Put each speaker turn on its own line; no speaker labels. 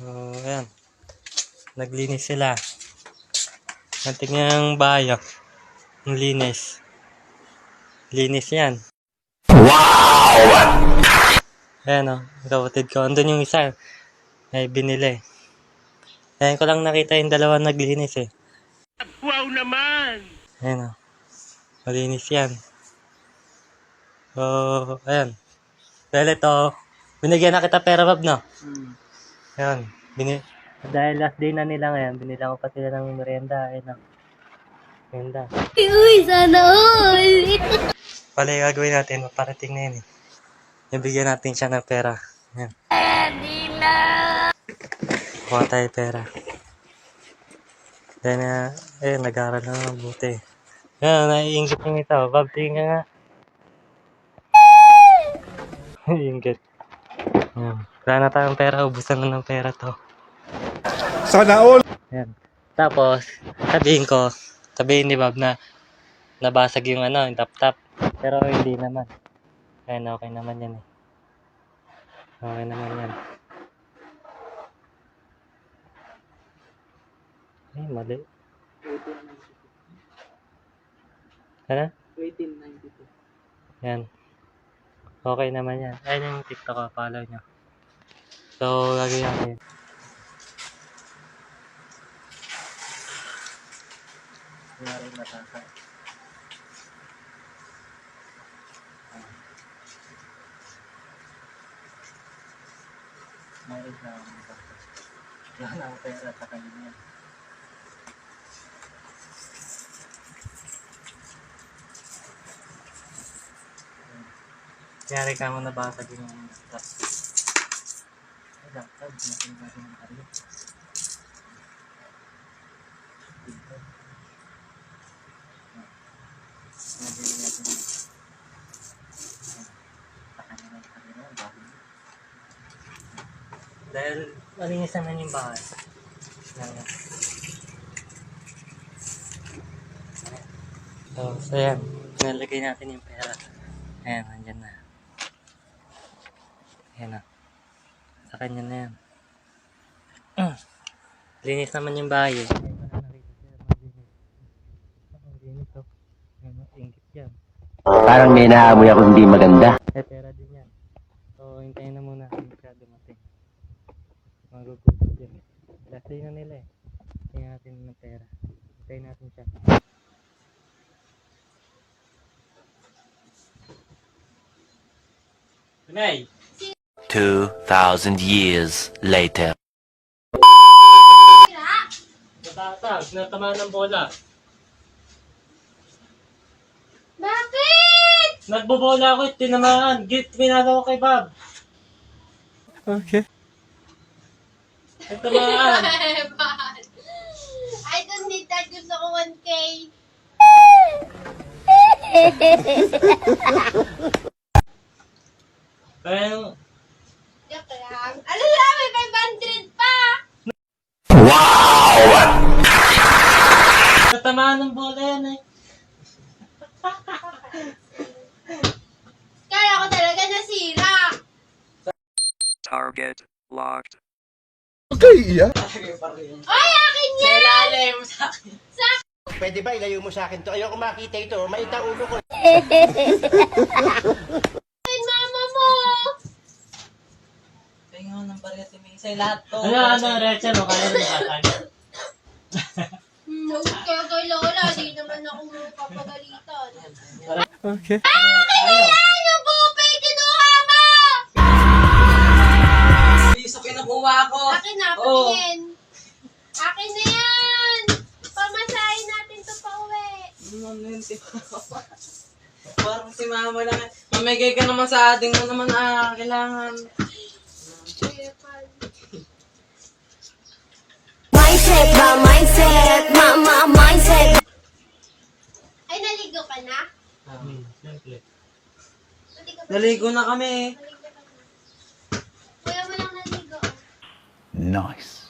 Ayan. Naglinis sila. Natingnan ang bayo. Ang linis. Linis yan. Wow! Ayan o, kapatid ko. Andun yung isa. Ay, binili. Ayan ko lang nakita yung dalawa naglinis eh. Wow naman! Ayan o. Malinis yan. So, ayan. Dahil ito, binigyan na kita pera, Bob, no? Ayan. Dahil last day na nila ngayon, binilang ko pa sila ng merienda. Ayan o. Merienda.
Uy, sana all!
Pala yung gagawin natin, maparating na yun eh. Nabigyan natin siya ng pera. Ayan. Kuha tayo pera. Then, nag-aaral na mabuti. Ayan, naiingit yung ito. Bob, tingin ka nga. Ingit. Ayan. Wala na tayong pera, ubusan na ng pera to.
Sana all!
Ayan. Tapos, sabihin ni Bob na nabasag yung yung tap-tap. Pero hindi naman. Ayan, okay naman yan eh. Okay naman yan. Ay, mali. 1892. Ano? 1892. Yan. Okay naman yan. Ayun yung TikTok ko. Follow nyo. So, gagawin natin. Nangyari matasa. Mayroon na ako matasa. Wala na ako pera sa kanina. Kaya ka mo nabasag yung laptop. Ay, laptop. Natin natin yung karyo. Dito. Nabili natin yun. Takanya ng karyo na. Bahay. Dahil malinis naman yung bahay. So yan. Nalagay natin yung pera. Ayan, andyan na. Ayan na. Sa kanya na yan. Linis naman yung bahay eh. Linis to. Ingit yan.
Parang may naamoy ako hindi maganda.
Pera din yan. So, hintayin na muna. Hindi siya dumating. Magugutot yan. Last day na nila eh. Hintayin natin ng pera. Hintayin natin siya. Tunay!
2,000 years later.
Natatag, natamaan ng bola.
Bakit?
Nagbobola ako, tinamaan. Pinagawa ko kay Bob.
Okay.
Natamaan.
I don't need that. Gusto ko 1K.
Pero,
Joke lang. Ano lang, may 500 pa.
natamaan ng bola yan eh.
Kaya ko talaga nasira.
Target locked.
Okay, yeah.
Ay, akin yan!
Ilalim sa akin.
Pwede ba ilayo mo sa akin to? Ayoko makita ito. Maita ulo ko.
Ay, mama mo.
Tingnan ng parehas may isa lahat to.
Rachel, o kaya nabasag.
Kaya kay Lola, di naman ako papagalitan.
Okay.
Akin na yan! Yung bupe, kinuha mo!
Piso kinukuha ko.
Akin na,
Oo.
patingin. Akin na yan! Pamasahin natin to pa uwi.
Parang si mama lang. Mamigay ka naman sa ating mo naman kailangan.
Mindset ba? Mindset! Mindset! Ay, naligo ka na?
Siyempre.
Naligo ka
Naligo na kami.
Naligo ka na. Kuya mo lang naligo.
Nice.